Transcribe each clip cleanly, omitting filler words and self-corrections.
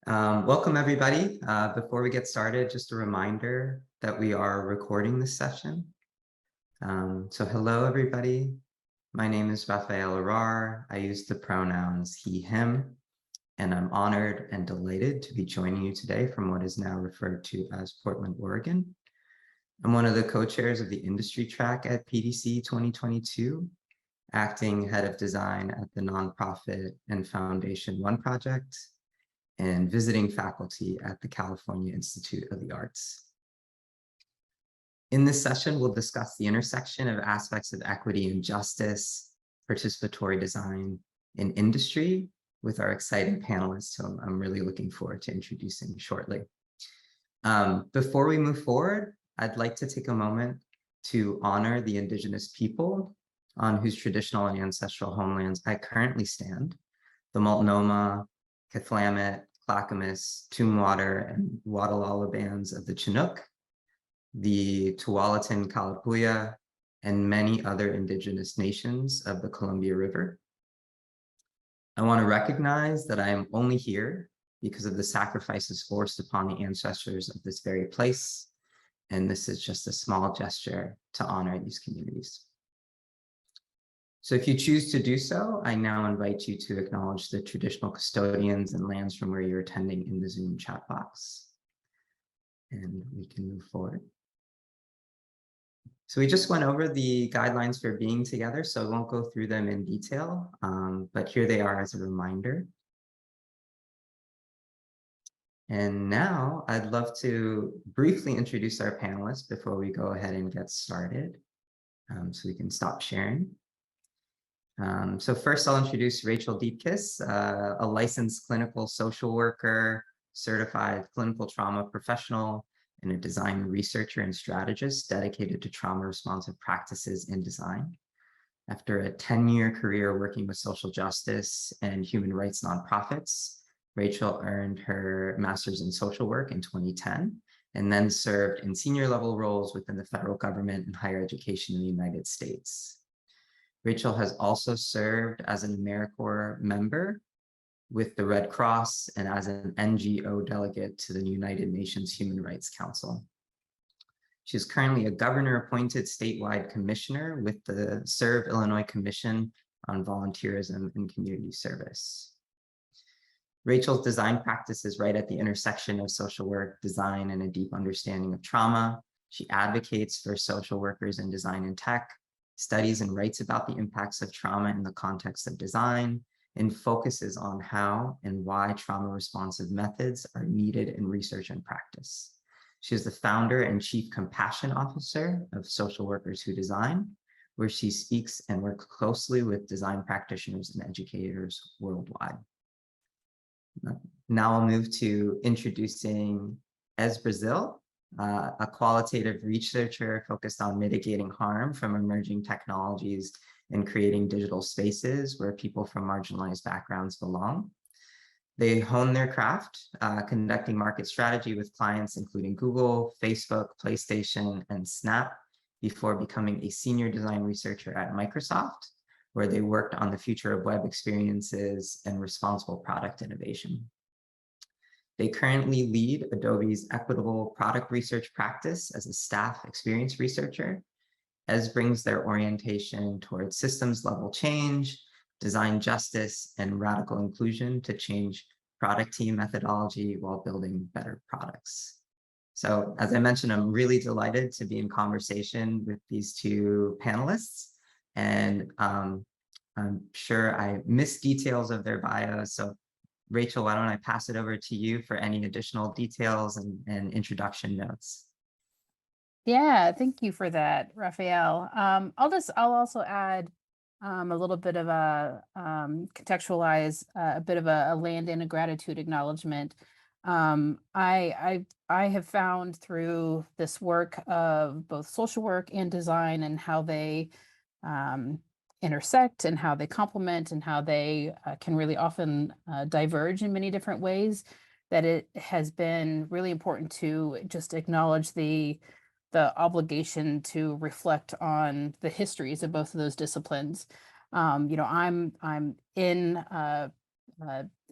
Welcome, everybody. Before we get started, just a reminder that we are recording this session. So hello, everybody. My name is Raphael Arar. I use the pronouns he, him, and I'm honored and delighted to be joining you today from what is now referred to as Portland, Oregon. I'm one of the co-chairs of the industry track at PDC 2022, acting head of design at the nonprofit and Foundation One project, and visiting faculty at the California Institute of the Arts. In this session, we'll discuss the intersection of aspects of equity and justice, participatory design, and industry with our exciting panelists, who I'm really looking forward to introducing shortly. Before we move forward, I'd like to take a moment to honor the Indigenous people on whose traditional and ancestral homelands I currently stand, the Multnomah, Cathlamet, Clackamas, Tumwater, and Watalala bands of the Chinook, the Tualatin Kalapuya, and many other indigenous nations of the Columbia River. I want to recognize that I am only here because of the sacrifices forced upon the ancestors of this very place, and this is just a small gesture to honor these communities. So if you choose to do so, I now invite you to acknowledge the traditional custodians and lands from where you're attending in the Zoom chat box. And we can move forward. So we just went over the guidelines for being together, so I won't go through them in detail, but here they are as a reminder. And now I'd love to briefly introduce our panelists before we go ahead and get started, so we can stop sharing. So first I'll introduce Rachael Dietkus, a licensed clinical social worker, certified clinical trauma professional, and a design researcher and strategist dedicated to trauma responsive practices in design. After a 10-year career working with social justice and human rights nonprofits, Rachael earned her master's in social work in 2010, and then served in senior level roles within the federal government and higher education in the United States. Rachael has also served as an AmeriCorps member with the Red Cross and as an NGO delegate to the United Nations Human Rights Council. She is currently a governor-appointed statewide commissioner with the Serve Illinois Commission on Volunteerism and Community Service. Rachael's design practice is right at the intersection of social work, design, and a deep understanding of trauma. She advocates for social workers in design and tech, studies and writes about the impacts of trauma in the context of design, and focuses on how and why trauma responsive methods are needed in research and practice. She is the founder and chief compassion officer of Social Workers Who Design, where she speaks and works closely with design practitioners and educators worldwide. Now I'll move to introducing Braziel, a qualitative researcher focused on mitigating harm from emerging technologies and creating digital spaces where people from marginalized backgrounds belong. They hone their craft, conducting market strategy with clients including Google, Facebook, PlayStation, and Snap, before becoming a senior design researcher at Microsoft, where they worked on the future of web experiences and responsible product innovation. They currently lead Adobe's equitable product research practice as a staff experience researcher, as brings their orientation towards systems level change, design justice, and radical inclusion to change product team methodology while building better products. So as I mentioned, I'm really delighted to be in conversation with these two panelists, and I'm sure I missed details of their bios. So Rachael, why don't I pass it over to you for any additional details and introduction notes? Yeah, thank you for that, Raphael. I'll also add a little bit of a contextualize a bit of a land and a gratitude acknowledgement. I have found through this work of both social work and design and how they intersect and how they complement and how they can really often diverge in many different ways, that it has been really important to just acknowledge the obligation to reflect on the histories of both of those disciplines. I'm in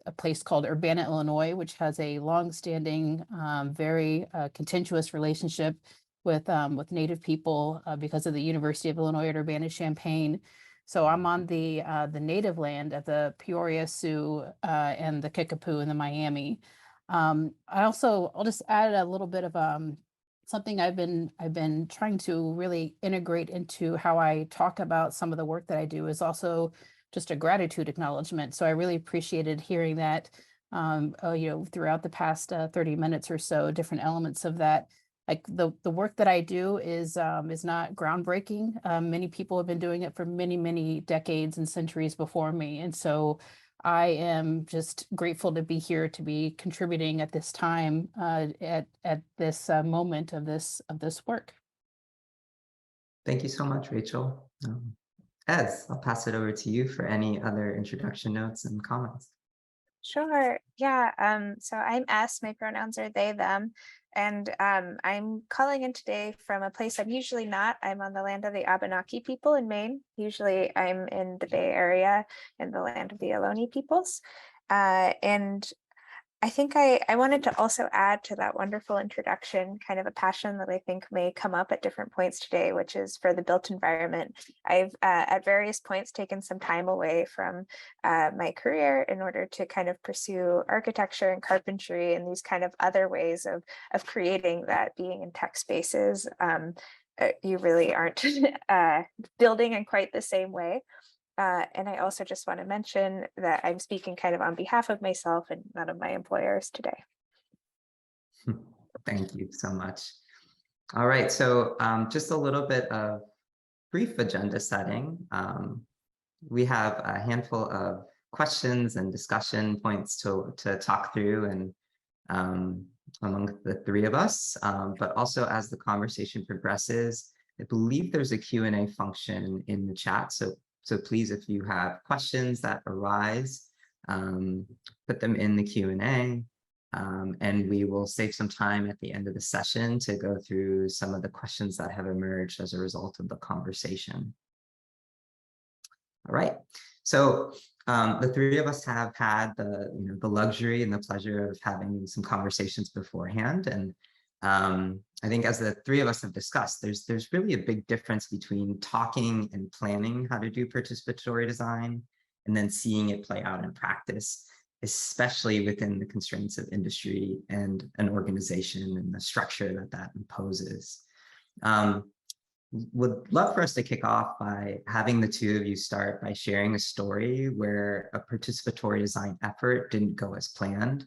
a place called Urbana, Illinois, which has a long-standing, very contentious relationship with Native people because of the University of Illinois at Urbana-Champaign. So I'm on the native land of the Peoria Sioux and the Kickapoo and the Miami. I'll just add a little bit of something I've been trying to really integrate into how I talk about some of the work that I do is also just a gratitude acknowledgement. So I really appreciated hearing that, throughout the past 30 minutes or so, different elements of that. Like the work that I do is not groundbreaking. Many people have been doing it for many, many decades and centuries before me. And so I am just grateful to be here, to be contributing at this time, at this moment of this work. Thank you so much, Rachel. Ez, I'll pass it over to you for any other introduction notes and comments. Sure. Yeah. So I'm S, my pronouns are they, them. And I'm calling in today from a place I'm usually not. I'm on the land of the Abenaki people in Maine. Usually I'm in the Bay Area in the land of the Ohlone peoples. And I think I wanted to also add to that wonderful introduction kind of a passion that I think may come up at different points today, which is for the built environment. I've at various points taken some time away from my career in order to kind of pursue architecture and carpentry and these kind of other ways of creating that being in tech spaces. You really aren't building in quite the same way. And I also just want to mention that I'm speaking kind of on behalf of myself and none of my employers today. Thank you so much. All right, so just a little bit of brief agenda setting. We have a handful of questions and discussion points to talk through and among the three of us, but also as the conversation progresses, I believe there's a Q&A function in the chat. So please, if you have questions that arise, put them in the Q&A, and we will save some time at the end of the session to go through some of the questions that have emerged as a result of the conversation. All right, so the three of us have had the luxury and the pleasure of having some conversations beforehand, and I think as the three of us have discussed, there's really a big difference between talking and planning how to do participatory design and then seeing it play out in practice, especially within the constraints of industry and an organization and the structure that imposes. Would love for us to kick off by having the two of you start by sharing a story where a participatory design effort didn't go as planned.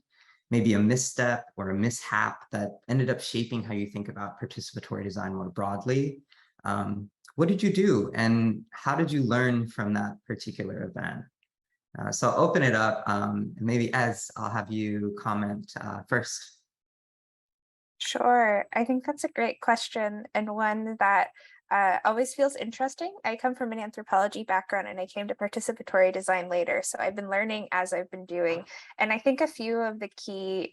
Maybe a misstep or a mishap that ended up shaping how you think about participatory design more broadly. What did you do and how did you learn from that particular event? So I'll open it up. Maybe Ez, I'll have you comment first. Sure. I think that's a great question and one that always feels interesting. I come from an anthropology background and I came to participatory design later. So I've been learning as I've been doing. And I think a few of the key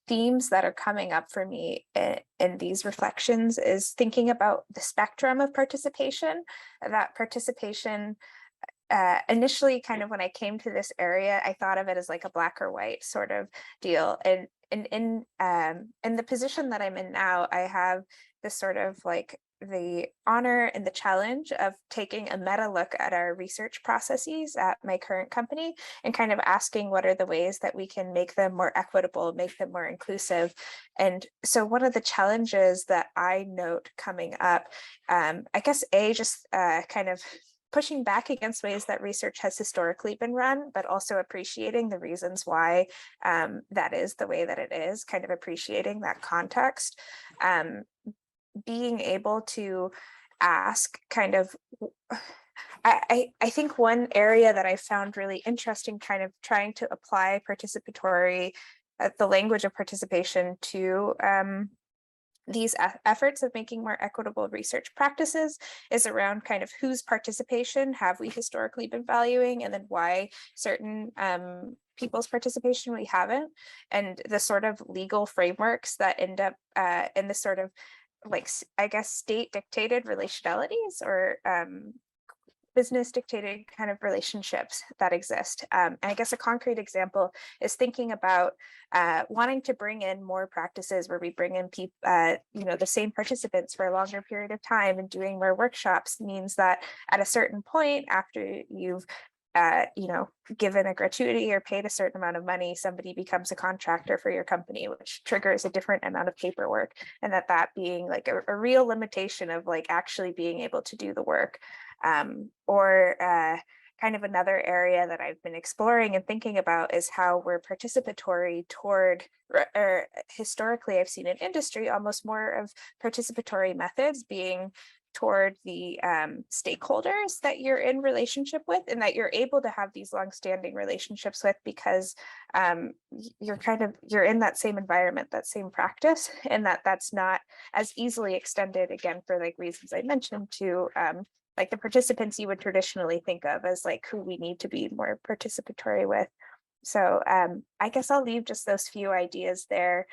themes that are coming up for me in these reflections is thinking about the spectrum of participation. That participation initially, kind of when I came to this area, I thought of it as like a black or white sort of deal. And in the position that I'm in now, I have this sort of like the honor and the challenge of taking a meta look at our research processes at my current company and kind of asking what are the ways that we can make them more equitable, make them more inclusive. And so one of the challenges that I note coming up, I guess just kind of pushing back against ways that research has historically been run, but also appreciating the reasons why that is the way that it is, kind of appreciating that context. Being able to ask kind of, I think one area that I found really interesting, kind of trying to apply participatory, the language of participation to these efforts of making more equitable research practices is around kind of whose participation have we historically been valuing and then why certain people's participation we haven't, and the sort of legal frameworks that end up in the sort of like, I guess, state dictated relationalities or business dictated kind of relationships that exist. And I guess a concrete example is thinking about wanting to bring in more practices where we bring in people, the same participants for a longer period of time, and doing more workshops means that at a certain point after you've given a gratuity or paid a certain amount of money, somebody becomes a contractor for your company, which triggers a different amount of paperwork, and that being like a real limitation of like actually being able to do the work. Or kind of another area that I've been exploring and thinking about is how we're participatory toward, or historically I've seen in industry almost more of participatory methods being toward the stakeholders that you're in relationship with, and that you're able to have these long-standing relationships with, because you're in that same environment, that same practice, and that's not as easily extended, again, for like reasons I mentioned, to like the participants you would traditionally think of as like who we need to be more participatory with. So I guess I'll leave just those few ideas there.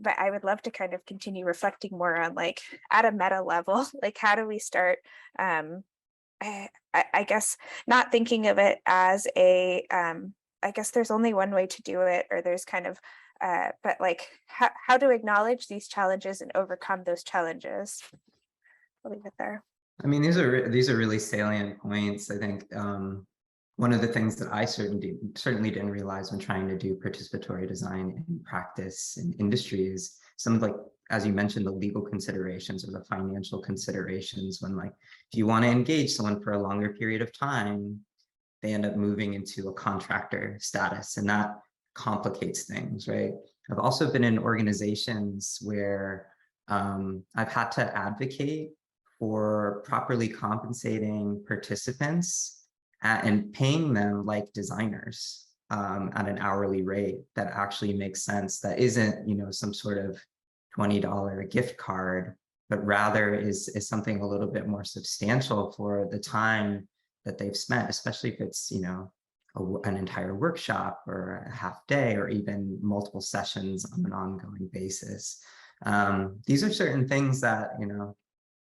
But I would love to kind of continue reflecting more on like at a meta level, like how do we start, I guess not thinking of it as a, I guess there's only one way to do it, or there's kind of, but like how to acknowledge these challenges and overcome those challenges. I'll leave it there. I mean, these are really salient points. I think one of the things that I certainly didn't realize when trying to do participatory design in practice in industry is some of, like, as you mentioned, the legal considerations or the financial considerations. When, like, if you want to engage someone for a longer period of time, they end up moving into a contractor status, and that complicates things, right? I've also been in organizations where I've had to advocate for properly compensating participants and paying them like designers at an hourly rate that actually makes sense, that isn't, some sort of $20 gift card, but rather is something a little bit more substantial for the time that they've spent, especially if it's, an entire workshop or a half day or even multiple sessions on an ongoing basis. These are certain things that,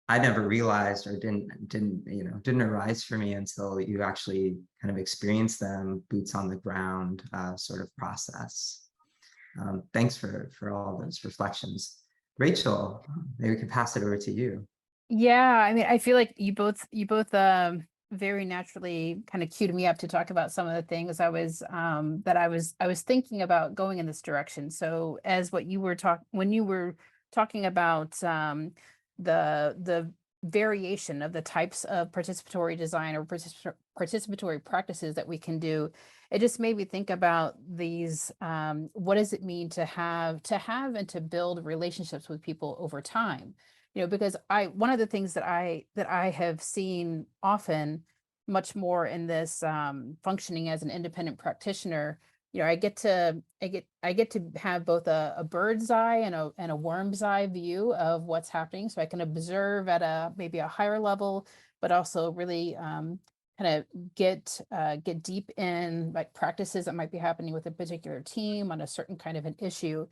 I never realized or didn't arise for me until you actually kind of experience them boots on the ground sort of process. Thanks for all those reflections. Rachael, maybe we could pass it over to you. Yeah, I mean, I feel like you both very naturally kind of queued me up to talk about some of the things I was thinking about going in this direction. So as when you were talking about the variation of the types of participatory design or participatory practices that we can do, it just made me think about these, what does it mean to have and to build relationships with people over time? Because one of the things that I have seen often, much more in this functioning as an independent practitioner, I get to have both a bird's eye and a worm's eye view of what's happening, so I can observe at maybe a higher level, but also really kind of get deep in like practices that might be happening with a particular team on a certain kind of an issue.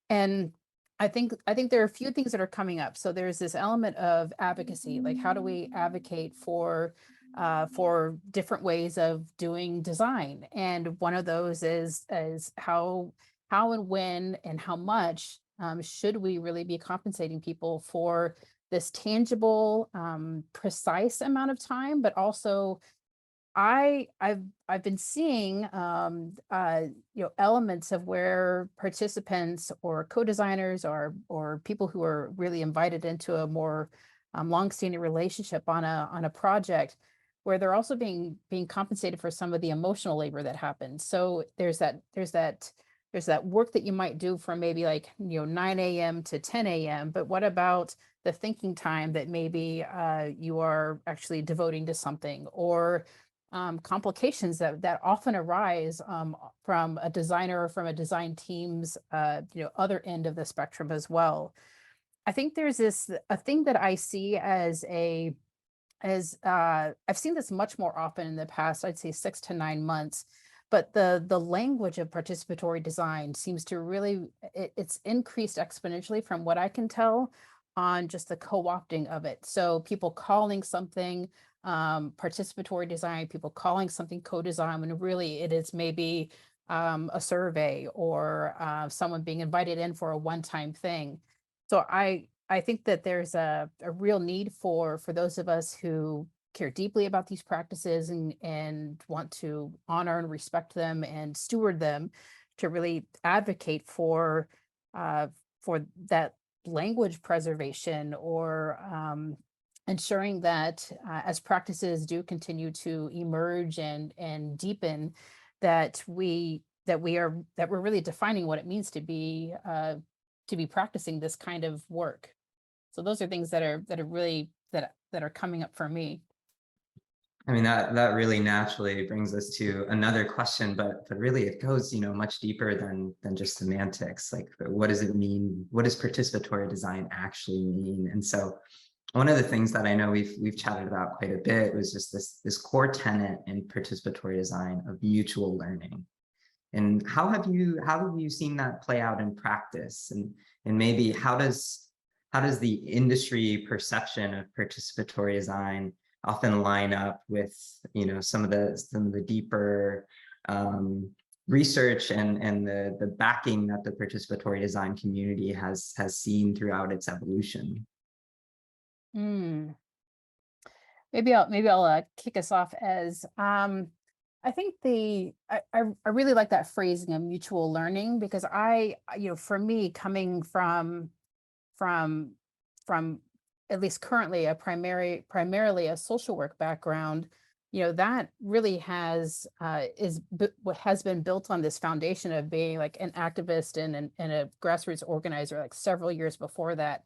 And I think there are a few things that are coming up. So there's this element of advocacy, like how do we advocate for different ways of doing design? And one of those is how and when and how much should we really be compensating people for this tangible, precise amount of time, but also I've been seeing elements of where participants or co-designers or people who are really invited into a more long-standing relationship on a project, where they're also being compensated for some of the emotional labor that happens. So there's that work that you might do from maybe like 9 a.m. to 10 a.m. But what about the thinking time that maybe you are actually devoting to something, or complications that often arise from a designer or from a design team's other end of the spectrum as well. I think there's a thing that I see as I've seen this much more often in the past, I'd say 6 to 9 months, but the language of participatory design seems to really, it's increased exponentially from what I can tell on just the co-opting of it. So people calling something participatory design, people calling something co-design when really it is maybe a survey or someone being invited in for a one-time thing. So I think that there's a real need for those of us who care deeply about these practices and want to honor and respect them and steward them to really advocate for that language preservation or ensuring that as practices do continue to emerge and deepen, that we're really defining what it means to be practicing this kind of work. So those are things that are really that are coming up for me. I mean, that really naturally brings us to another question, but really it goes, much deeper than just semantics. Like, what does it mean? What does participatory design actually mean? And so one of the things that I know we've chatted about quite a bit was just this core tenet in participatory design of mutual learning. And how have you seen that play out in practice? And maybe how does the industry perception of participatory design often line up with some of the deeper research and the backing that the participatory design community has seen throughout its evolution? Mm. Maybe I'll kick us off as I think I really like that phrasing of mutual learning, because for me, coming from at least currently a primarily a social work background, that really has has been built on this foundation of being like an activist and a grassroots organizer like several years before that.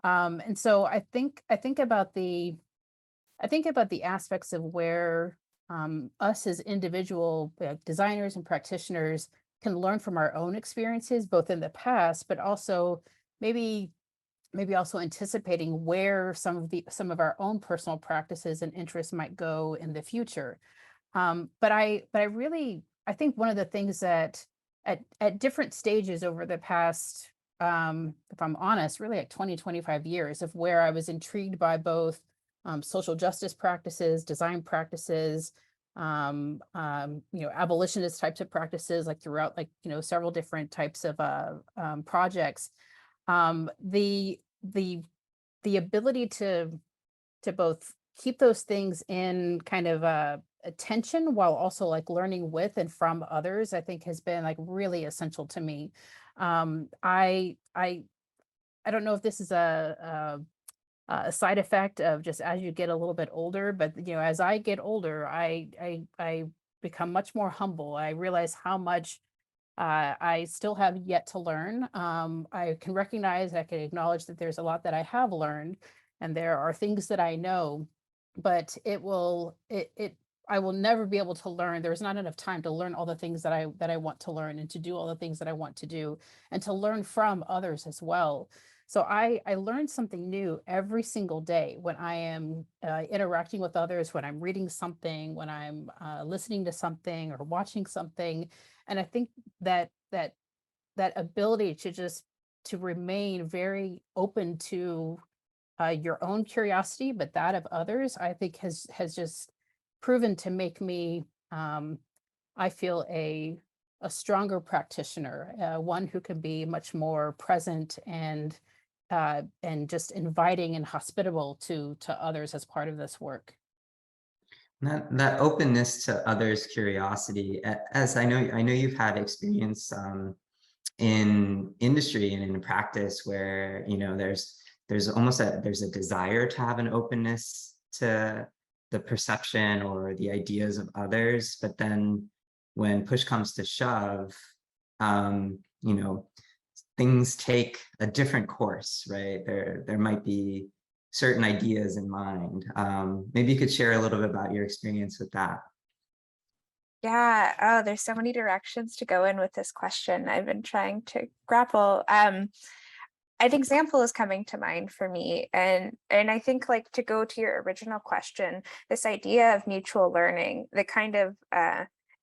And so I think about the aspects of where us as individual designers and practitioners can learn from our own experiences, both in the past, but also maybe also anticipating where some of our own personal practices and interests might go in the future. But I think one of the things that at different stages over the past, if I'm honest, really like 25 years, of where I was intrigued by both social justice practices, design practices, abolitionist types of practices, like throughout several different types of projects. The ability to both keep those things in kind of attention while also like learning with and from others, I think has been like really essential to me. I don't know if this is a side effect of just as you get a little bit older, but as I get older, I become much more humble. I realize how much I still have yet to learn. I can acknowledge that there's a lot that I have learned, and there are things that I know, but I will never be able to learn. There's not enough time to learn all the things that I want to learn, and to do all the things that I want to do, and to learn from others as well. So I learn something new every single day when I am interacting with others, when I'm reading something, when I'm listening to something or watching something. And I think that ability to remain very open to your own curiosity, but that of others, I think has just proven to make me, I feel, a stronger practitioner, one who can be much more present and just inviting and hospitable to others as part of this work. That openness to others' curiosity, as I know you've had experience in industry and in practice where there's a desire to have an openness to the perception or the ideas of others, but then when push comes to shove, things take a different course, right? There might be certain ideas in mind. Maybe you could share a little bit about your experience with that. Yeah, oh, there's so many directions to go in with this question. I've been trying to grapple. An example is coming to mind for me, and I think, like, to go to your original question, this idea of mutual learning, the kind of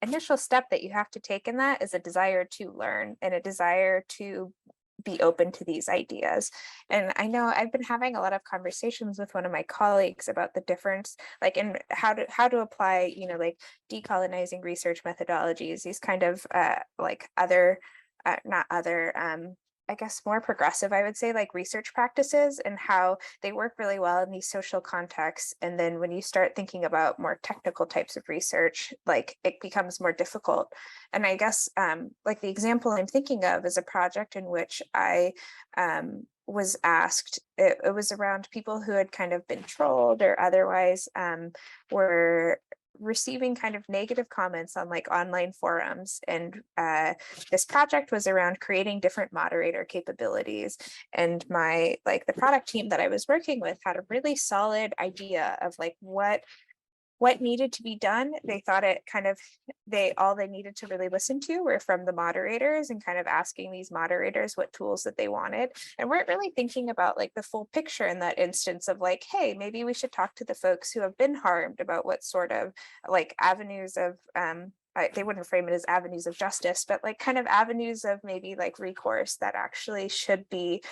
initial step that you have to take in that is a desire to learn and a desire to be open to these ideas. And I know I've been having a lot of conversations with one of my colleagues about the difference, like in how to apply, like decolonizing research methodologies, these kind of like other, not other, I guess more progressive, I would say, like research practices, and how they work really well in these social contexts. And then when you start thinking about more technical types of research, like it becomes more difficult. And I guess like the example I'm thinking of is a project in which I was asked, it was around people who had kind of been trolled or otherwise were receiving kind of negative comments on like online forums. And this project was around creating different moderator capabilities. And the product team that I was working with had a really solid idea of like what needed to be done. They thought it all they needed to really listen to were from the moderators, and kind of asking these moderators what tools that they wanted, and weren't really thinking about like the full picture in that instance of like, hey, maybe we should talk to the folks who have been harmed about what sort of like avenues of they wouldn't frame it as avenues of justice, but like kind of avenues of maybe like recourse that actually should be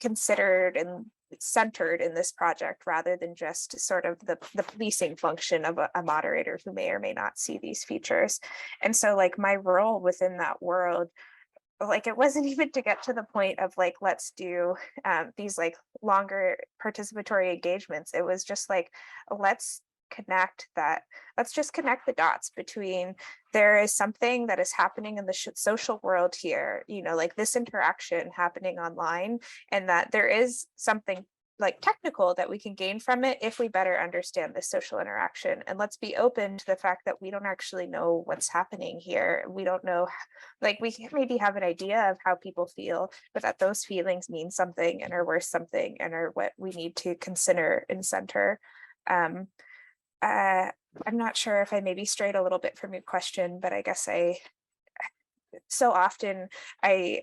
considered and centered in this project, rather than just sort of the policing function of a moderator who may or may not see these features. And so like my role within that world, like it wasn't even to get to the point of like, let's do these like longer participatory engagements. It was just like, let's just connect the dots between there is something that is happening in the social world here, like this interaction happening online, and that there is something like technical that we can gain from it if we better understand this social interaction. And let's be open to the fact that we don't actually know what's happening here. We don't know, like we maybe have an idea of how people feel, but that those feelings mean something and are worth something and are what we need to consider and center. I'm not sure if I maybe strayed a little bit from your question, but I guess so often I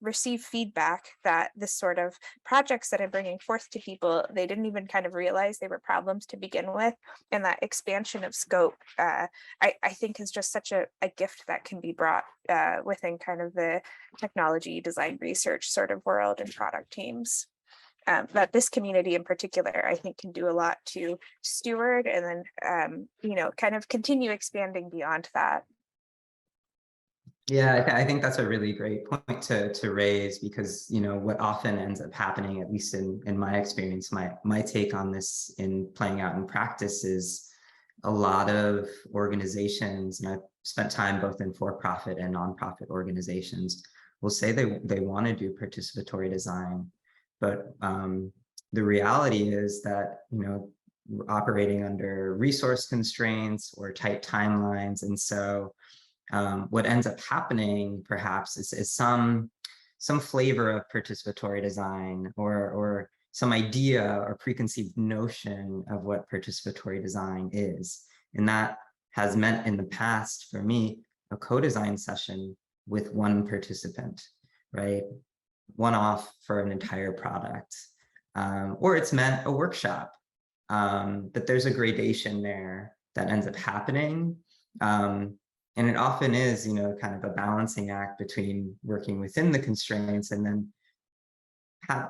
receive feedback that this sort of projects that I'm bringing forth to people, they didn't even kind of realize they were problems to begin with. And that expansion of scope, I think is just such a gift that can be brought within kind of the technology design research sort of world and product teams. That this community in particular, I think, can do a lot to steward and then, kind of continue expanding beyond that. Yeah, I think that's a really great point to raise, because what often ends up happening, at least in my experience, my take on this in playing out in practice, is a lot of organizations, and I've spent time both in for-profit and nonprofit organizations, will say they want to do participatory design. But the reality is that, we're operating under resource constraints or tight timelines. And so what ends up happening perhaps is some flavor of participatory design, or some idea or preconceived notion of what participatory design is. And that has meant in the past for me a co-design session with one participant, right? One-off for an entire product, or it's meant a workshop. But there's a gradation there that ends up happening. And it often is, kind of a balancing act between working within the constraints and then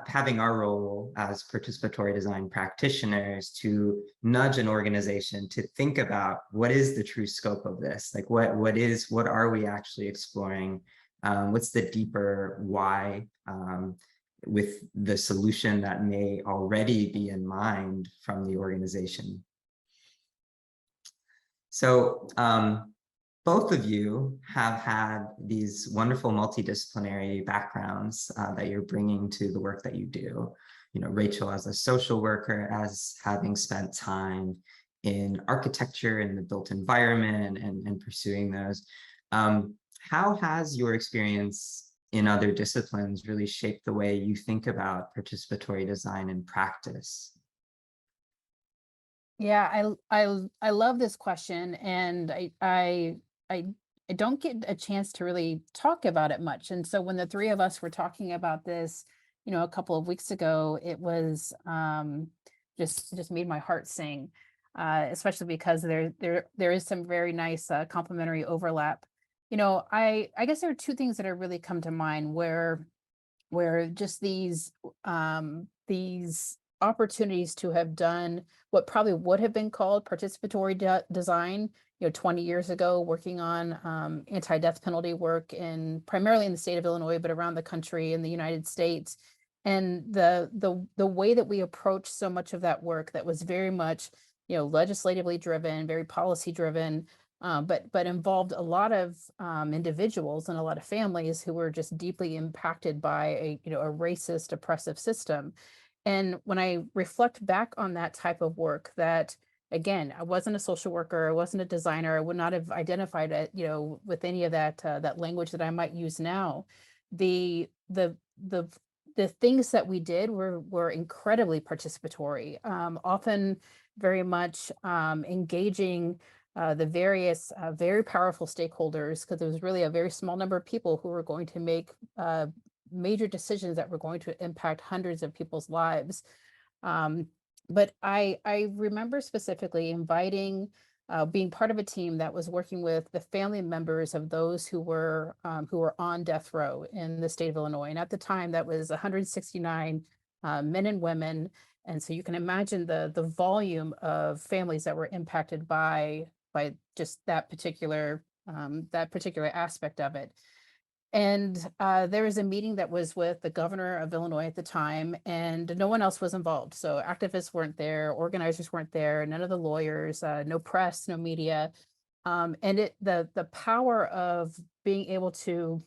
having our role as participatory design practitioners to nudge an organization to think about what is the true scope of this? Like what are we actually exploring? What's the deeper why with the solution that may already be in mind from the organization? So both of you have had these wonderful multidisciplinary backgrounds that you're bringing to the work that you do. Rachael as a social worker, as having spent time in architecture and the built environment and pursuing those. How has your experience in other disciplines really shaped the way you think about participatory design in practice? Yeah, I love this question, and I don't get a chance to really talk about it much. And so when the three of us were talking about this, a couple of weeks ago, it was just made my heart sing, especially because there is some very nice complementary overlap I guess there are two things that are really come to mind where just these opportunities to have done what probably would have been called participatory design, 20 years ago, working on anti-death penalty work primarily in the state of Illinois, but around the country in the United States. And the way that we approach so much of that work that was very much, legislatively driven, very policy driven, but involved a lot of individuals and a lot of families who were just deeply impacted by a racist, oppressive system. And when I reflect back on that type of work, that again, I wasn't a social worker, I wasn't a designer, I would not have identified it, with any of that language that I might use now. The the the the things that we did were incredibly participatory, often very much engaging the various very powerful stakeholders, because there was really a very small number of people who were going to make major decisions that were going to impact hundreds of people's lives. But I remember specifically inviting, being part of a team that was working with the family members of those who were on death row in the state of Illinois. And at the time, that was 169 men and women. And so you can imagine the volume of families that were impacted by just that particular aspect of it. And there was a meeting that was with the governor of Illinois at the time, and no one else was involved. So activists weren't there, organizers weren't there, none of the lawyers, no press, no media. And the power of being able to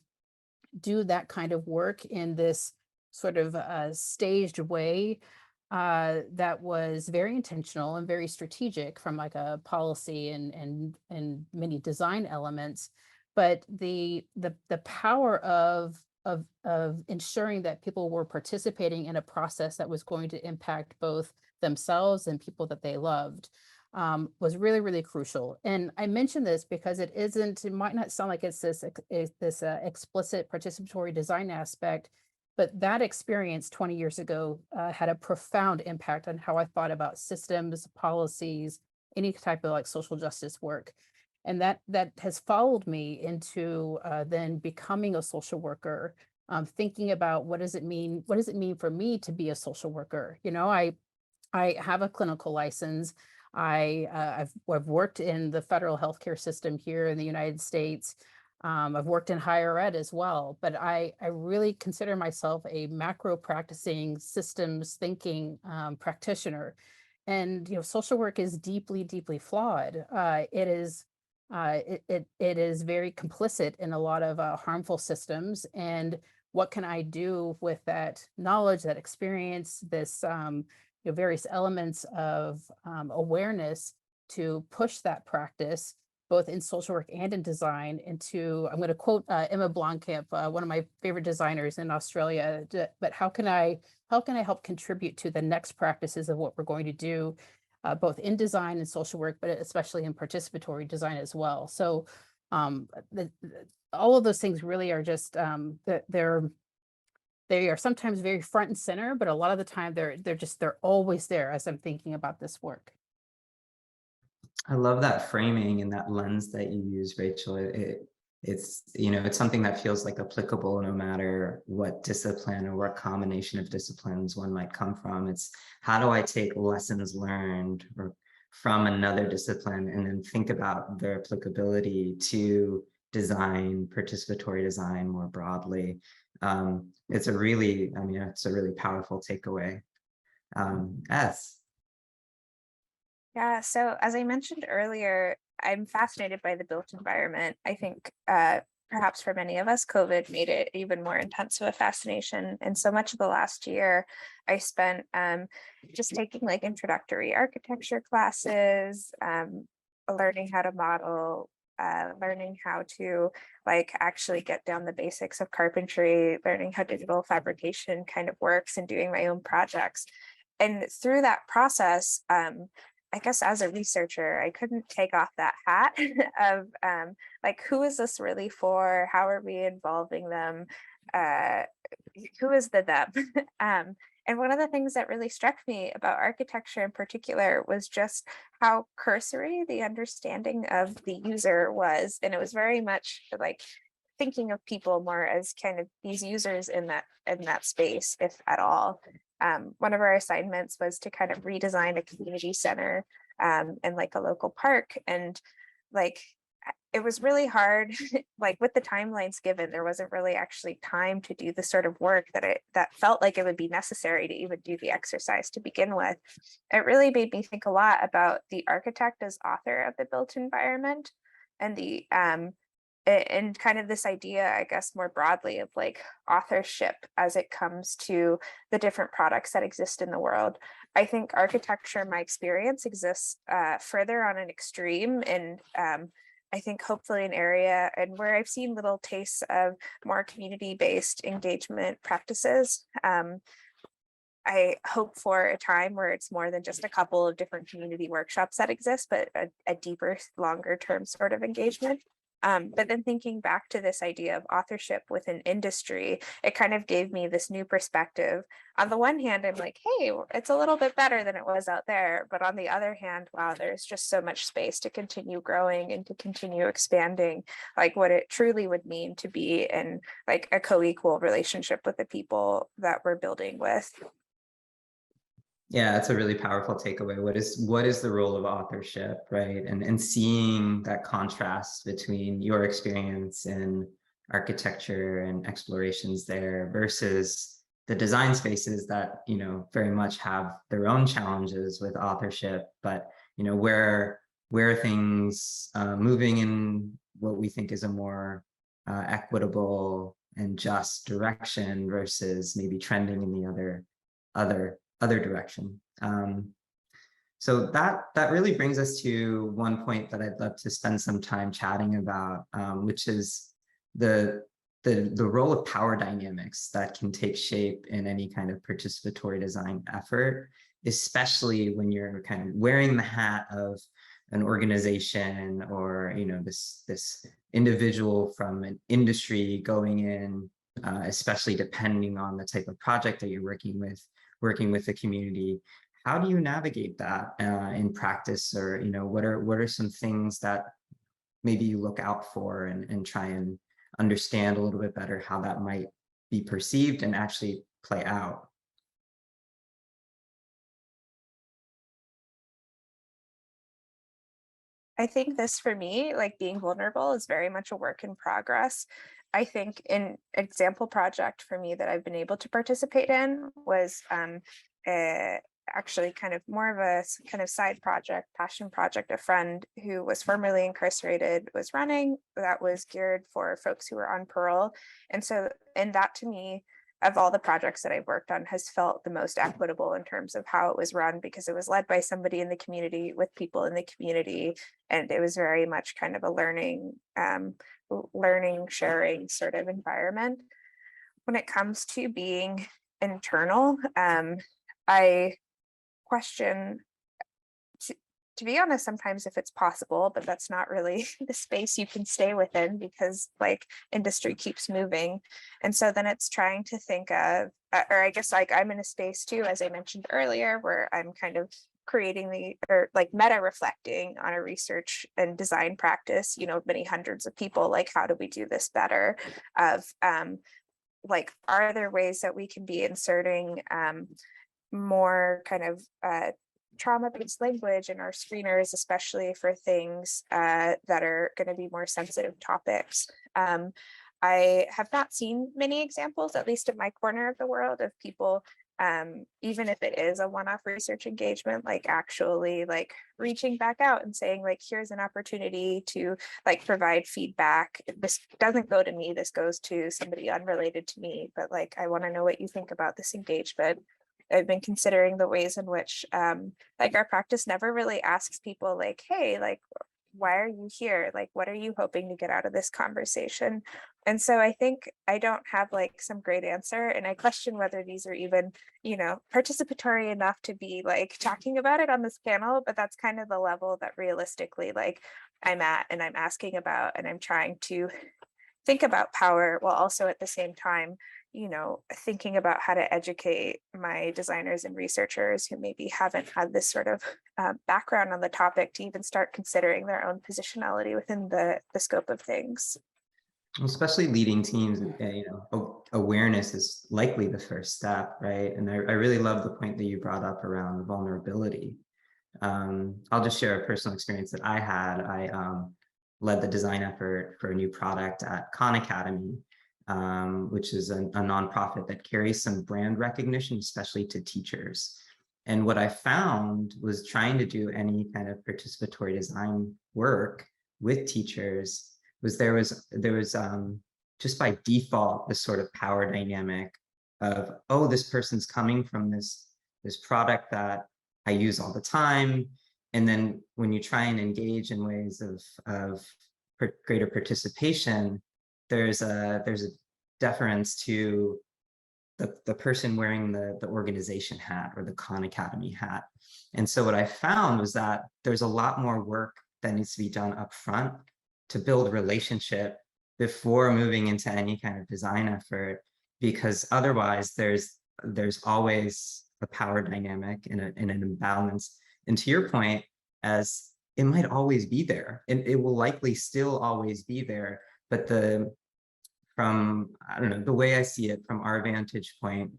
do that kind of work in this sort of staged way, that was very intentional and very strategic from like a policy and many design elements. But the power of ensuring that people were participating in a process that was going to impact both themselves and people that they loved, was really, really crucial. And I mention this because it might not sound like it's this explicit participatory design aspect, but that experience 20 years ago had a profound impact on how I thought about systems, policies, any type of like social justice work. And that has followed me into then becoming a social worker, thinking about what does it mean for me to be a social worker? I have a clinical license. I've worked in the federal healthcare system here in the United States. I've worked in higher ed as well, but I really consider myself a macro practicing systems thinking practitioner. And social work is deeply, deeply flawed. It is very complicit in a lot of harmful systems. And what can I do with that knowledge, that experience, this various elements of awareness to push that practice, both in social work and in design, into, I'm going to quote Emma Blomkamp, one of my favorite designers in Australia, but how can I help contribute to the next practices of what we're going to do, both in design and social work, but especially in participatory design as well. So all of those things really are just, they are sometimes very front and center, but a lot of the time they're always there as I'm thinking about this work. I love that framing and that lens that you use, Rachel. It's something that feels like applicable no matter what discipline or what combination of disciplines one might come from. It's how do I take lessons learned from another discipline and then think about their applicability to design, participatory design more broadly. It's a really powerful takeaway. S. Yeah, so as I mentioned earlier, I'm fascinated by the built environment. I think perhaps for many of us, COVID made it even more intense of a fascination. And so much of the last year I spent just taking like introductory architecture classes, learning how to model, learning how to like actually get down the basics of carpentry, learning how digital fabrication kind of works, and doing my own projects. And through that process, I guess as a researcher, I couldn't take off that hat of like, who is this really for? How are we involving them? who is the them? And one of the things that really struck me about architecture in particular was just how cursory the understanding of the user was. And it was very much like thinking of people more as kind of these users in that space, if at all. One of our assignments was to kind of redesign a community center and like a local park. And like, it was really hard, like with the timelines given, there wasn't really actually time to do the sort of work that felt like it would be necessary to even do the exercise to begin with. It really made me think a lot about the architect as author of the built environment, and and kind of this idea, I guess, more broadly of like authorship as it comes to the different products that exist in the world. I think architecture, in my experience, exists further on an extreme, and I think hopefully an area and where I've seen little tastes of more community-based engagement practices. I hope for a time where it's more than just a couple of different community workshops that exist, but a deeper, longer term sort of engagement. But then thinking back to this idea of authorship within industry, it kind of gave me this new perspective. On the one hand, I'm like, hey, it's a little bit better than it was out there. But on the other hand, wow, there's just so much space to continue growing and to continue expanding, like what it truly would mean to be in like a co-equal relationship with the people that we're building with. Yeah, that's a really powerful takeaway. What is the role of authorship, right? And seeing that contrast between your experience in architecture and explorations there versus the design spaces that, you know, very much have their own challenges with authorship, but, you know, where things moving in what we think is a more equitable and just direction versus maybe trending in the other direction. So that really brings us to one point that I'd love to spend some time chatting about, which is the role of power dynamics that can take shape in any kind of participatory design effort, especially when you're kind of wearing the hat of an organization or, you know, this individual from an industry going in, especially depending on the type of project that you're working with the community. How do you navigate that in practice, or, you know, what are some things that maybe you look out for and try and understand a little bit better how that might be perceived and actually play out? I think this, for me, like being vulnerable, is very much a work in progress. I think an example project for me that I've been able to participate in was actually kind of more of a kind of side project, passion project. A friend who was formerly incarcerated was running, that was geared for folks who were on parole. And that to me, of all the projects that I've worked on, has felt the most equitable in terms of how it was run, because it was led by somebody in the community with people in the community. And it was very much kind of a learning, sharing sort of environment. When it comes to being internal, I question, to be honest, sometimes if it's possible, but that's not really the space you can stay within, because like industry keeps moving. And so then it's trying to think of, or I guess like I'm in a space too, as I mentioned earlier, where I'm kind of creating or like meta reflecting on a research and design practice, you know, many hundreds of people, like, how do we do this better? Of like, are there ways that we can be inserting more kind of trauma-based language in our screeners, especially for things that are going to be more sensitive topics? I have not seen many examples, at least in my corner of the world, of people, even if it is a one-off research engagement, like actually like reaching back out and saying like, here's an opportunity to like provide feedback. This doesn't go to me, this goes to somebody unrelated to me, but like, I want to know what you think about this engagement. I've been considering the ways in which like our practice never really asks people like, hey, like, why are you here? Like, what are you hoping to get out of this conversation? And so I think I don't have like some great answer, and I question whether these are even, you know, participatory enough to be like talking about it on this panel, but that's kind of the level that realistically like I'm at, and I'm asking about, and I'm trying to think about power while also at the same time, you know, thinking about how to educate my designers and researchers who maybe haven't had this sort of background on the topic to even start considering their own positionality within the scope of things. Especially leading teams, awareness is likely the first step, right? And I really love the point that you brought up around vulnerability. I'll just share a personal experience that I had. I led the design effort for a new product at Khan Academy, which is a nonprofit that carries some brand recognition, especially to teachers. And what I found was trying to do any kind of participatory design work with teachers was there was just by default this sort of power dynamic of, oh, this person's coming from this product that I use all the time. And then when you try and engage in ways of greater participation, there's a deference to the person wearing the organization hat or the Khan Academy hat. And so what I found was that there's a lot more work that needs to be done up front to build relationship before moving into any kind of design effort, because otherwise there's always a power dynamic and an imbalance. And to your point, as it might always be there, and it will likely still always be there, but from I don't know, the way I see it from our vantage point,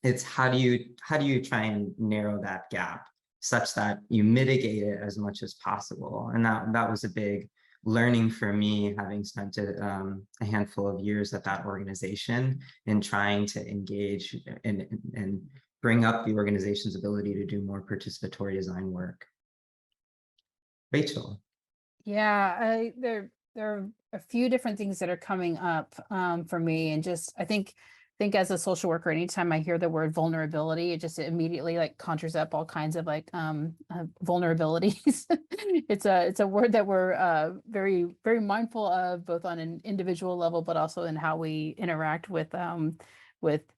it's how do you try and narrow that gap such that you mitigate it as much as possible. And that was a big learning for me, having spent a handful of years at that organization and trying to engage and bring up the organization's ability to do more participatory design work. Rachel. Yeah, there are a few different things that are coming up for me, and just I think as a social worker, anytime I hear the word vulnerability, it just immediately like conjures up all kinds of like vulnerabilities. It's a word that we're very, very mindful of, both on an individual level, but also in how we interact with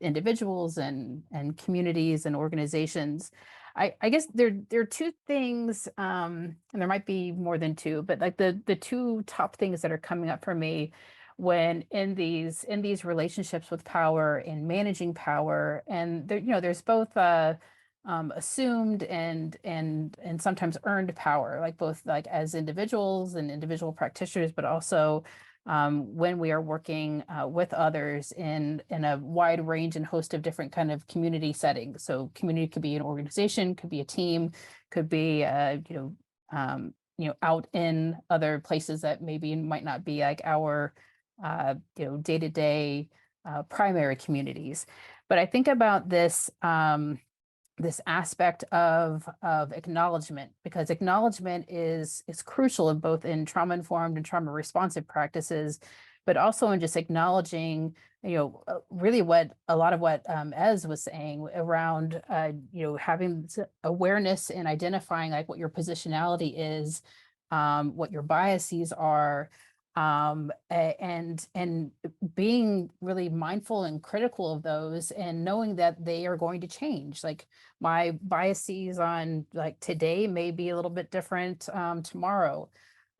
individuals and communities and organizations. I guess there are two things, and there might be more than two, but like the two top things that are coming up for me when in these relationships with power and managing power. And there, there's both assumed and sometimes earned power, like both like as individuals and individual practitioners, but also when we are working with others in a wide range and host of different kind of community settings. So community could be an organization, could be a team, could be out in other places that maybe might not be like our day-to-day primary communities. But I think about this this aspect of acknowledgement, because acknowledgement is crucial in both in trauma-informed and trauma-responsive practices, but also in just acknowledging, really what a lot of what Ez was saying around, having awareness and identifying like what your positionality is, what your biases are, and being really mindful and critical of those, and knowing that they are going to change. Like my biases on like today may be a little bit different tomorrow.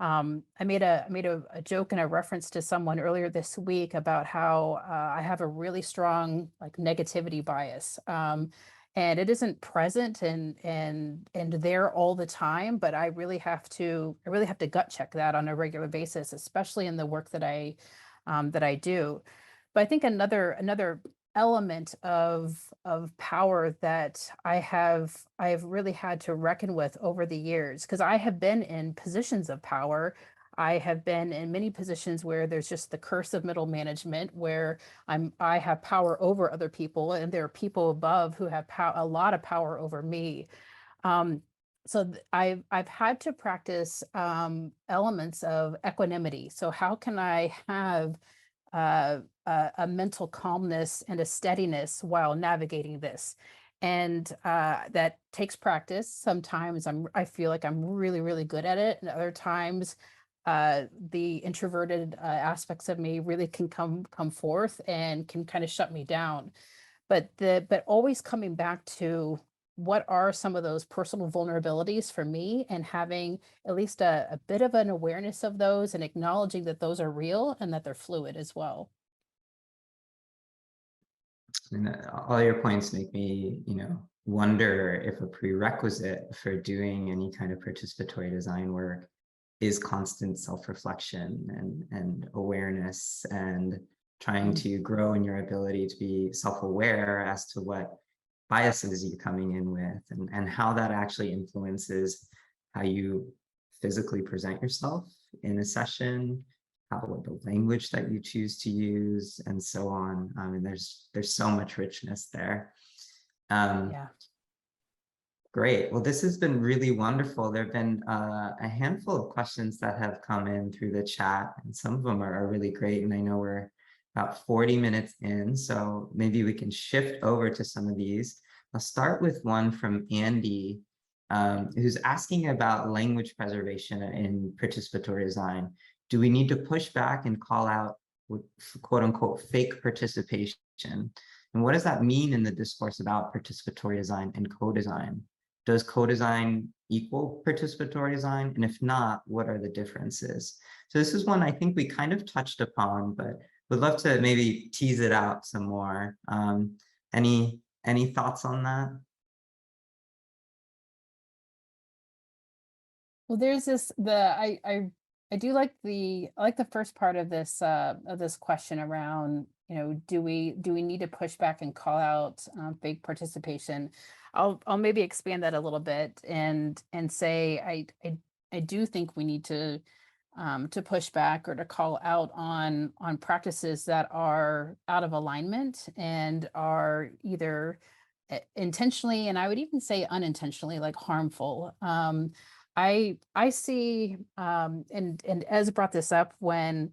I made a joke and a reference to someone earlier this week about how I have a really strong like negativity bias. And it isn't present and there all the time, but I really have to gut check that on a regular basis, especially in the work that I do. But I think another element of power that I have really had to reckon with over the years, because I have been in positions of power. I have been in many positions where there's just the curse of middle management, where I have power over other people, and there are people above who have a lot of power over me. I've had to practice elements of equanimity. So how can I have a mental calmness and a steadiness while navigating this? And that takes practice. Sometimes I feel like I'm really, really good at it, and other times the introverted aspects of me really can come forth and can kind of shut me down. But always coming back to what are some of those personal vulnerabilities for me, and having at least a bit of an awareness of those, and acknowledging that those are real and that they're fluid as well. And all your points make me, wonder if a prerequisite for doing any kind of participatory design work is constant self-reflection and awareness and trying to grow in your ability to be self-aware as to what biases you're coming in with and how that actually influences how you physically present yourself in a session, the language that you choose to use, and so on. And there's so much richness there. Yeah. Great. Well, this has been really wonderful. There have been a handful of questions that have come in through the chat, and some of them are really great. And I know we're about 40 minutes in, so maybe we can shift over to some of these. I'll start with one from Andy, who's asking about language preservation in participatory design. Do we need to push back and call out quote unquote fake participation? And what does that mean in the discourse about participatory design and co-design? Does co-design equal participatory design? And if not, what are the differences? So this is one I think we kind of touched upon, but would love to maybe tease it out some more. Any thoughts on that? Well, there's this I do like the first part of this question around, do we need to push back and call out fake participation? I'll maybe expand that a little bit and say I do think we need to push back or to call out on practices that are out of alignment and are either intentionally, and I would even say unintentionally, like harmful. I see, and Ez brought this up when,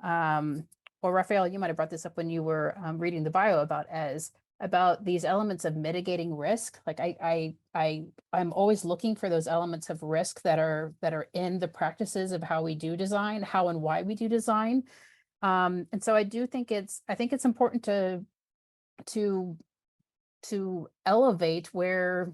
or Raphael, you might have brought this up when you were reading the bio about Ez, about these elements of mitigating risk. Like I'm always looking for those elements of risk that are in the practices of how we do design, how and why we do design. And so I do think it's important to elevate where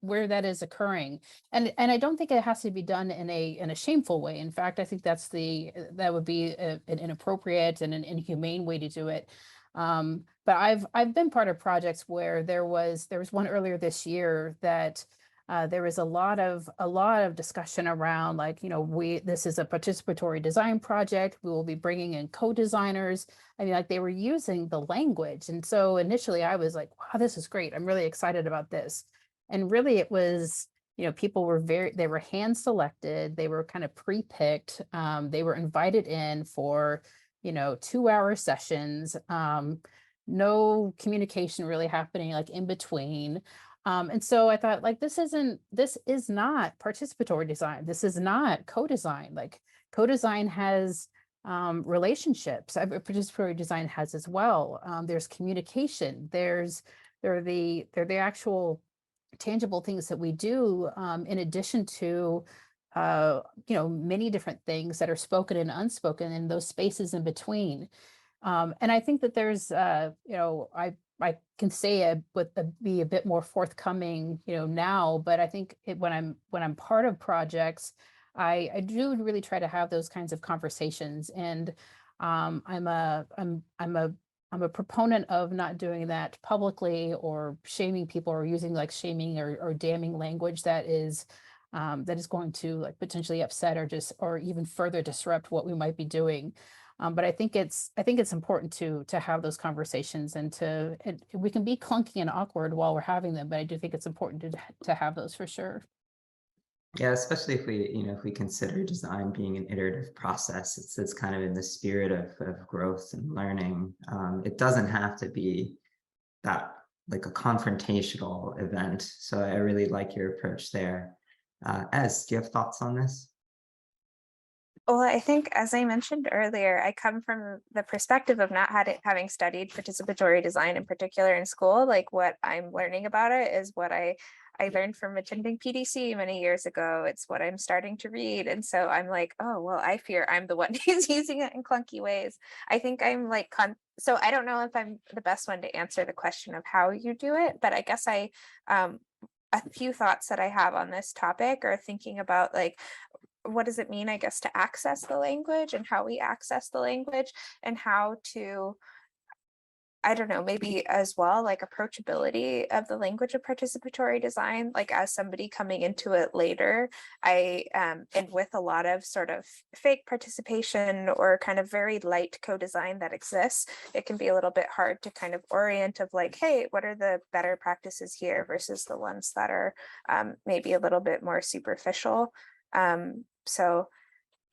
that is occurring, and I don't think it has to be done in a shameful way. In fact, I think that would be an inappropriate and an inhumane way to do it. But I've been part of projects where there was one earlier this year that there was a lot of discussion around, like, this is a participatory design project. We will be bringing in co-designers. I mean, like, they were using the language, and so initially I was like, wow, this is great. I'm really excited about this. And really it was, people were they were hand selected. They were kind of pre-picked. They were invited in for, 2-hour sessions. No communication really happening like in between. And so I thought, like, this is not participatory design. This is not co-design. Like, co-design has relationships. Participatory design has as well. There's communication. There are the actual tangible things that we do, in addition to many different things that are spoken and unspoken in those spaces in between. And I think that there's I can say be a bit more forthcoming now, but I think when I'm part of projects, I do really try to have those kinds of conversations. And I'm a proponent of not doing that publicly or shaming people or using like shaming or damning language that is going to like potentially upset or even further disrupt what we might be doing. But I think it's important to have those conversations, and we can be clunky and awkward while we're having them, but I do think it's important to have those for sure. Yeah, especially if we consider design being an iterative process. It's kind of in the spirit of growth and learning. It doesn't have to be that like a confrontational event. So I really like your approach there. Ez, do you have thoughts on this? Well, I think, as I mentioned earlier, I come from the perspective of not having studied participatory design in particular in school. Like, what I'm learning about it is what I learned from attending PDC many years ago. It's what I'm starting to read. And so I'm like, oh, well, I fear I'm the one who's using it in clunky ways. I think I'm like, so I don't know if I'm the best one to answer the question of how you do it, but I guess a few thoughts that I have on this topic are thinking about, like, what does it mean, I guess, to access the language and how we access the language and how to I don't know, maybe as well, like approachability of the language of participatory design, like as somebody coming into it later, and with a lot of sort of fake participation or kind of very light co-design that exists, it can be a little bit hard to kind of orient of like, hey, what are the better practices here versus the ones that are maybe a little bit more superficial. So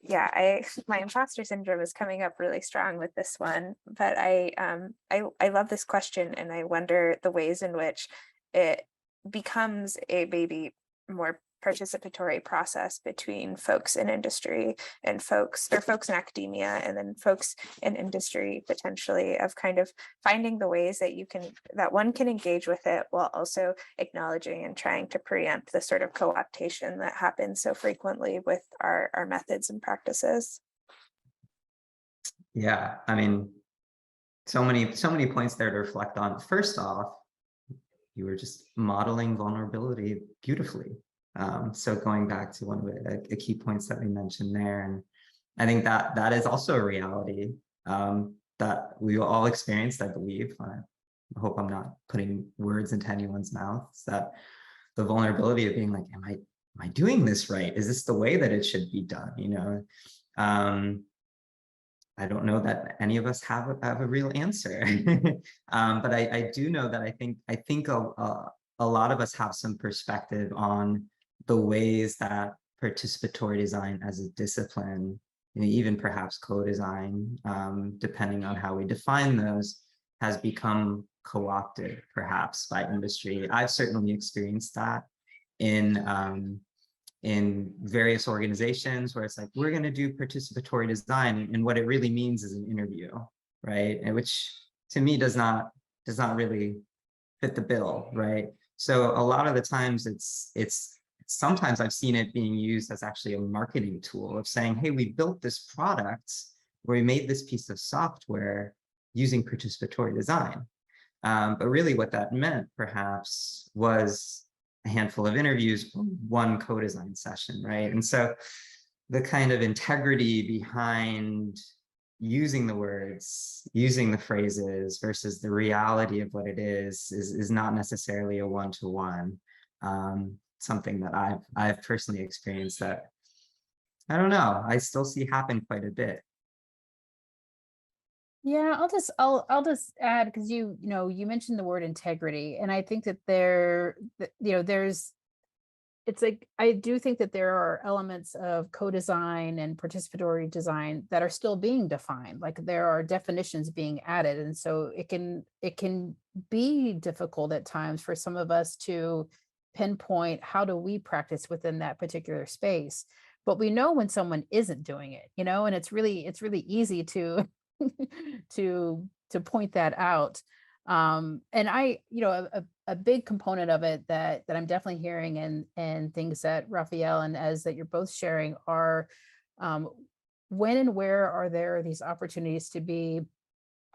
yeah, my imposter syndrome is coming up really strong with this one, but I love this question, and I wonder the ways in which it becomes a maybe more participatory process between folks in industry and folks in academia, and then folks in industry potentially, of kind of finding the ways that one can engage with it while also acknowledging and trying to preempt the sort of co-optation that happens so frequently with our methods and practices. Yeah, I mean, so many points there to reflect on. First off, you were just modeling vulnerability beautifully. So going back to one of the key points that we mentioned there, and I think that is also a reality that we all experienced, I believe. I hope I'm not putting words into anyone's mouths, that the vulnerability of being like, am I doing this right? Is this the way that it should be done? You know, I don't know that any of us have a real answer, but I do know that I think a lot of us have some perspective on the ways that participatory design as a discipline, you know, even perhaps co-design, depending on how we define those, has become co-opted perhaps by industry. I've certainly experienced that in various organizations where it's like, we're going to do participatory design, and what it really means is an interview, right? And which to me does not really fit the bill, right? So a lot of the times it's sometimes I've seen it being used as actually a marketing tool of saying, hey, we built this product where we made this piece of software using participatory design. But really what that meant perhaps was a handful of interviews, one co-design session, right? And so the kind of integrity behind using the words, using the phrases versus the reality of what it is not necessarily a one-to-one. Something that I've personally experienced that, I don't know, I still see happen quite a bit. Yeah, I'll just add, because you mentioned the word integrity, and I think that it's like, I do think that there are elements of co-design and participatory design that are still being defined. Like there are definitions being added, and so it can be difficult at times for some of us to pinpoint how do we practice within that particular space. But we know when someone isn't doing it, and it's really easy to to point that out. And a big component of it that I'm definitely hearing, and things that Raphael and Ez that you're both sharing are, when and where are there these opportunities to be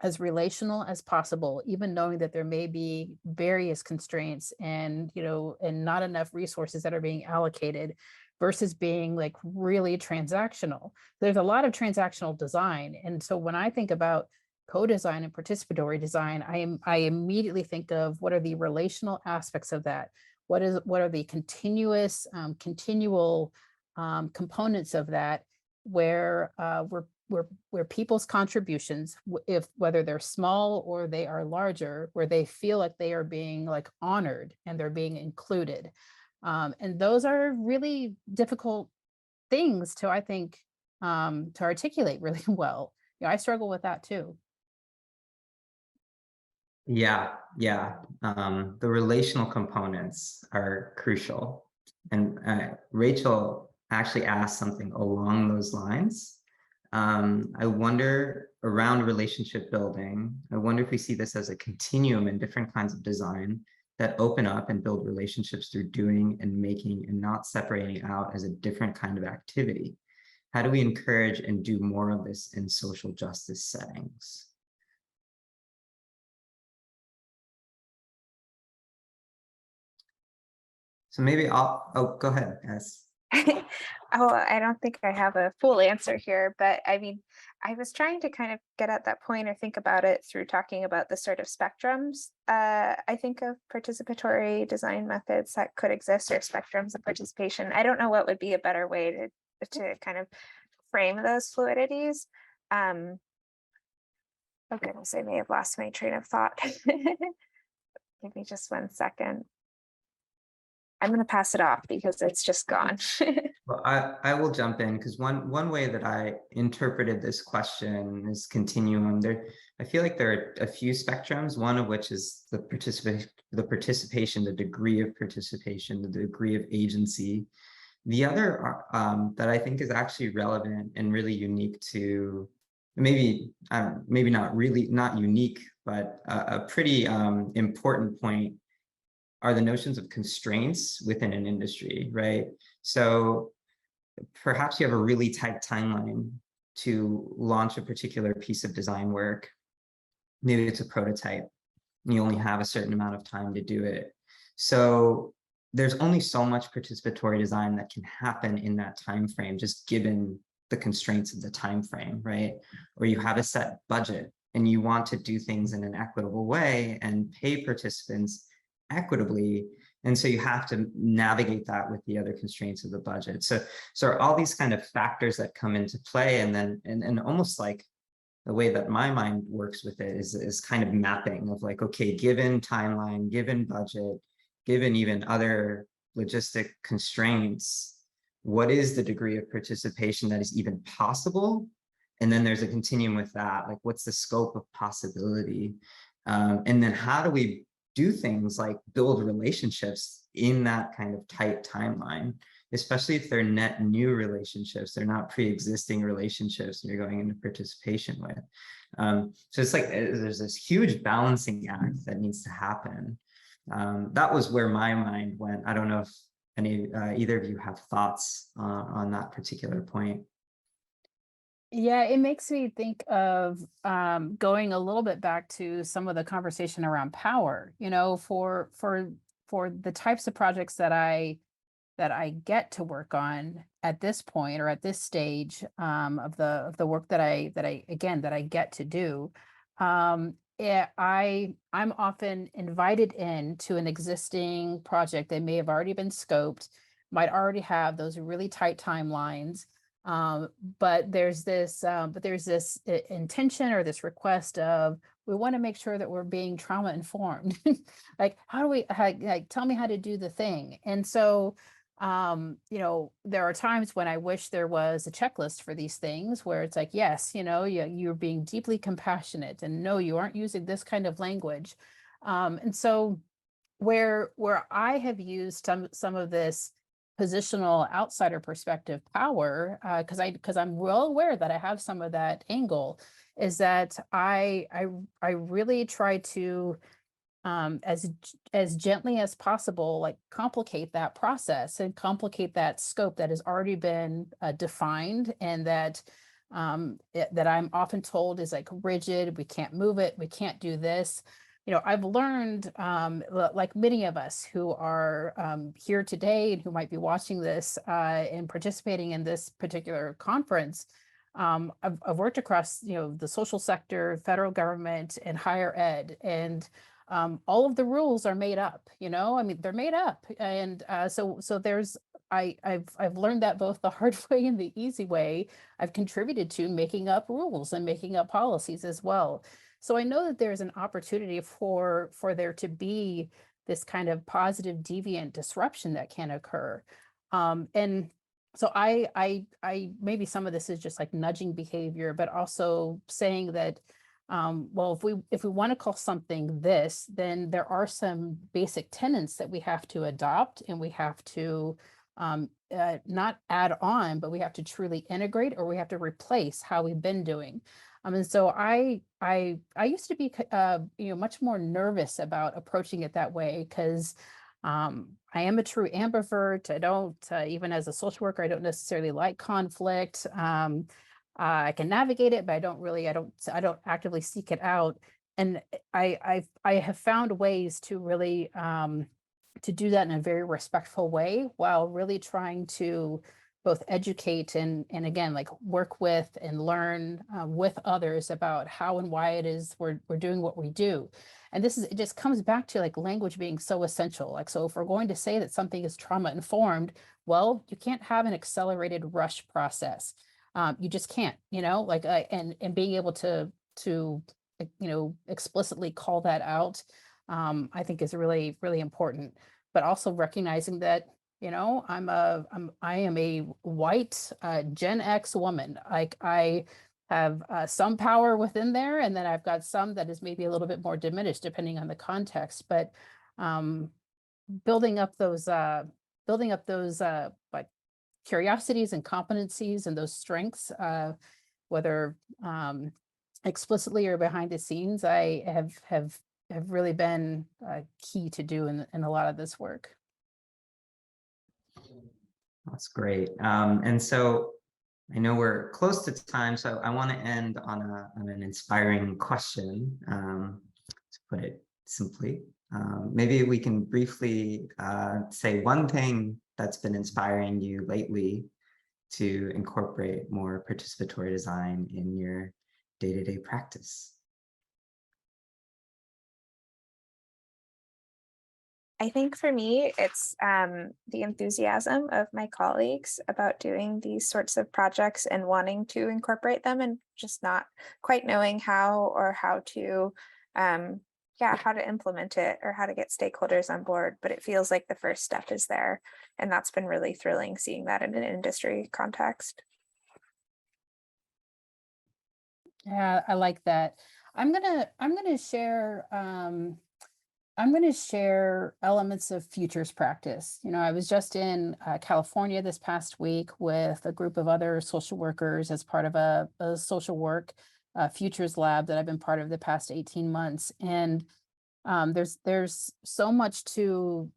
as relational as possible, even knowing that there may be various constraints and not enough resources that are being allocated, versus being like really transactional. There's a lot of transactional design. And so when I think about co-design and participatory design, I immediately think of what are the relational aspects of that? What are the continual components of that, where people's contributions, whether they're small or they are larger, where they feel like they are being like honored and they're being included. And those are really difficult things to, I think, to articulate really well. I struggle with that too. Yeah. The relational components are crucial. And Rachael actually asked something along those lines. I wonder, around relationship building, I wonder if we see this as a continuum in different kinds of design that open up and build relationships through doing and making, and not separating out as a different kind of activity. How do we encourage and do more of this in social justice settings? So maybe go ahead, yes. Oh, I don't think I have a full answer here, but I mean, I was trying to kind of get at that point or think about it through talking about the sort of spectrums. I think of participatory design methods that could exist, or spectrums of participation. I don't know what would be a better way to kind of frame those fluidities. Oh goodness, I may have lost my train of thought. Give me just 1 second. I'm going to pass it off because it's just gone. Well, I will jump in because one way that I interpreted this question is continuum. There, I feel like there are a few spectrums, one of which is the participation, the degree of participation, the degree of agency. The other that I think is actually relevant and really unique to maybe not unique, but a pretty important point are the notions of constraints within an industry, right? So perhaps you have a really tight timeline to launch a particular piece of design work. Maybe it's a prototype, and you only have a certain amount of time to do it. So there's only so much participatory design that can happen in that time frame, just given the constraints of the time frame, right? Or you have a set budget and you want to do things in an equitable way and pay participants equitably, and so you have to navigate that with the other constraints of the budget. So all these kind of factors that come into play, and then and almost like the way that my mind works with it is kind of mapping of like, okay, given timeline, given budget, given even other logistic constraints, what is the degree of participation that is even possible? And then there's a continuum with that, like what's the scope of possibility? And then how do we do things like build relationships in that kind of tight timeline, especially if they're net new relationships, they're not pre-existing relationships you're going into participation with. So it's like there's this huge balancing act that needs to happen. That was where my mind went. I don't know if either of you have thoughts on that particular point. Yeah, it makes me think of going a little bit back to some of the conversation around power. You know, for the types of projects that I get to work on at this point or at this stage of the work that I get to do. I'm often invited in to an existing project that may have already been scoped, might already have those really tight timelines. But there's this intention or this request of, we want to make sure that we're being trauma informed. Like, how do we, like, tell me how to do the thing. And so, you know, there are times when I wish there was a checklist for these things where it's like, yes, you know, you're being deeply compassionate, and no, you aren't using this kind of language. And so where I have used some of this positional outsider perspective power, because I'm well aware that I have some of that angle, is that I really try to as gently as possible, like, complicate that process and complicate that scope that has already been defined, and that that I'm often told is like rigid. We can't move it. We can't do this. You know, I've learned, like many of us who are here today and who might be watching this and participating in this particular conference. I've worked across, you know, the social sector, federal government, and higher ed, and all of the rules are made up. You know, I mean, they're made up, and so there's I've learned that both the hard way and the easy way. I've contributed to making up rules and making up policies as well. So I know that there's an opportunity for there to be this kind of positive deviant disruption that can occur. And so I maybe some of this is just like nudging behavior, but also saying that, well, if we want to call something this, then there are some basic tenets that we have to adopt, and we have to not add on, but we have to truly integrate, or we have to replace how we've been doing. And so I used to be you know, much more nervous about approaching it that way, because I am a true ambivert. I don't even as a social worker, I don't necessarily like conflict. I can navigate it, but I don't actively seek it out. And I have found ways to really do that in a very respectful way while really trying to both educate and again, like work with and learn with others about how and why it is we're doing what we do. And it just comes back to like language being so essential. Like, so if we're going to say that something is trauma informed, well, you can't have an accelerated rush process. You just can't, like, and being able to explicitly call that out, I think is really, really important. But also recognizing that, I am a white Gen X woman. Like, I have some power within there, and then I've got some that is maybe a little bit more diminished depending on the context. But building up those like curiosities and competencies and those strengths, whether explicitly or behind the scenes, I have really been key to do in a lot of this work. That's great. And so I know we're close to time, so I want to end on an inspiring question, to put it simply. Maybe we can briefly say one thing that's been inspiring you lately to incorporate more participatory design in your day-to-day practice. I think for me, it's the enthusiasm of my colleagues about doing these sorts of projects and wanting to incorporate them and just not quite knowing how or how to implement it or how to get stakeholders on board. But it feels like the first step is there. And that's been really thrilling seeing that in an industry context. Yeah, I like that. I'm gonna share elements of futures practice. I was just in California this past week with a group of other social workers as part of a social work futures lab that I've been part of the past 18 months. And there's so much to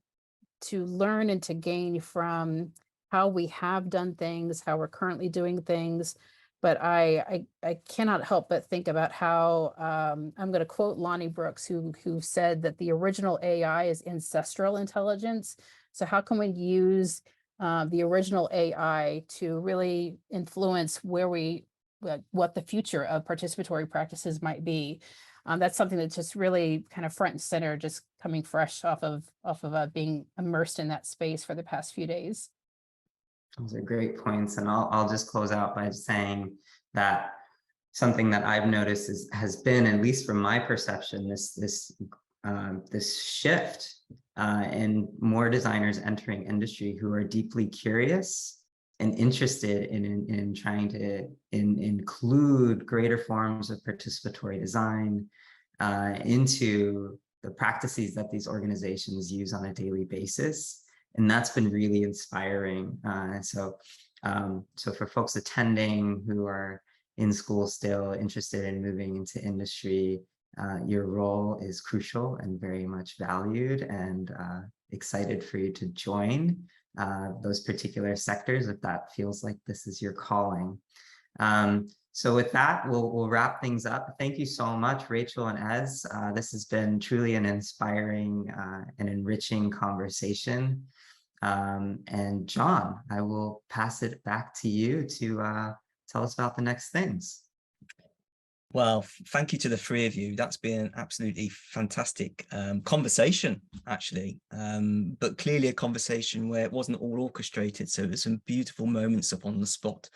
learn and to gain from how we have done things, how we're currently doing things. But I cannot help but think about how I'm going to quote Lonnie Brooks, who said that the original AI is ancestral intelligence. So how can we use the original AI to really influence what the future of participatory practices might be? That's something that's just really kind of front and center, just coming fresh off of being immersed in that space for the past few days. Those are great points, and I'll just close out by saying that something that I've noticed has been, at least from my perception, this shift in more designers entering industry who are deeply curious and interested in trying to include greater forms of participatory design into the practices that these organizations use on a daily basis. And that's been really inspiring. So for folks attending who are in school still interested in moving into industry, your role is crucial and very much valued, and excited for you to join those particular sectors if that feels like this is your calling. So with that, we'll wrap things up. Thank you so much, Rachel and Ez. This has been truly an inspiring and enriching conversation. And John, I will pass it back to you to tell us about the next things. Well, thank you to the three of you. That's been an absolutely fantastic conversation, actually, but clearly a conversation where it wasn't all orchestrated. So there's some beautiful moments up on the spot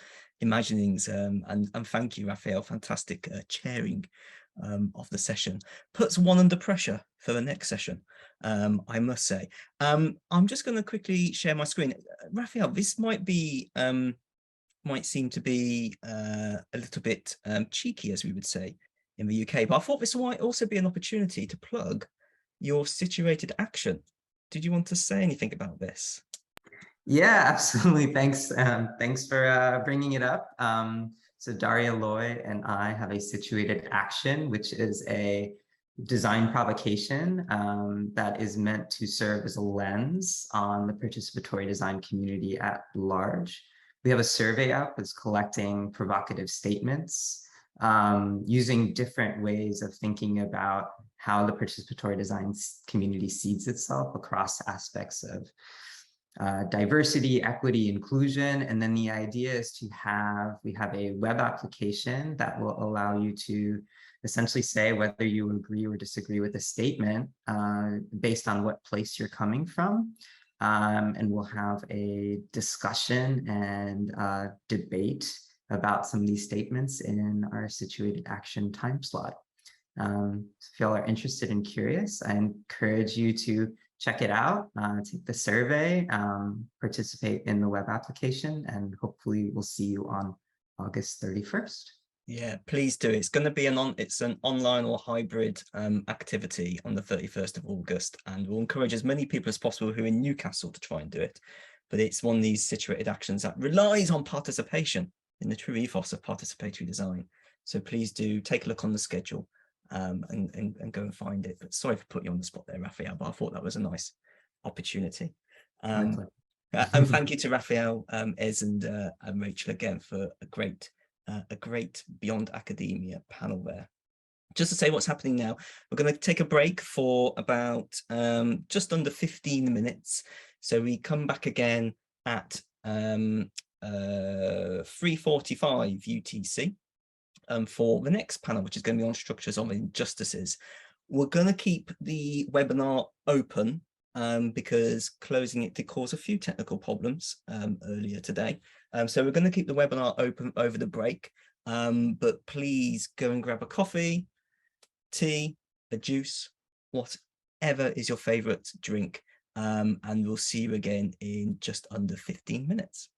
imaginings, and thank you, Raphael. Fantastic chairing of the session. Puts one under pressure for the next session, I must say. I'm just going to quickly share my screen. Raphael, this might seem to be a little bit cheeky, as we would say in the UK, but I thought this might also be an opportunity to plug your situated action. Did you want to say anything about this? Yeah, absolutely. Thanks. Thanks for bringing it up. So Daria Loy and I have a situated action, which is a design provocation that is meant to serve as a lens on the participatory design community at large. We have a survey up that's collecting provocative statements using different ways of thinking about how the participatory design community seeds itself across aspects of diversity, equity, inclusion. And then the idea is to we have a web application that will allow you to essentially say whether you agree or disagree with a statement based on what place you're coming from. And we'll have a discussion and debate about some of these statements in our situated action time slot. If y'all are interested and curious, I encourage you to check it out, take the survey, participate in the web application, and hopefully we'll see you on August 31st. Yeah, please do. It's going to be it's an online or hybrid activity on the 31st of August, and we'll encourage as many people as possible who are in Newcastle to try and do it. But it's one of these situated actions that relies on participation in the true ethos of participatory design. So please do take a look on the schedule and go and find it. But sorry for putting you on the spot there, Raphael, but I thought that was a nice opportunity. And thank you to Raphael, Ez, and Rachel again for a great Beyond Academia panel there. Just to say what's happening now, we're going to take a break for about just under 15 minutes. So we come back again at 3:45 UTC for the next panel, which is going to be on structures of injustices. We're going to keep the webinar open because closing it did cause a few technical problems earlier today. So we're going to keep the webinar open over the break, but please go and grab a coffee, tea, a juice, whatever is your favorite drink, and we'll see you again in just under 15 minutes.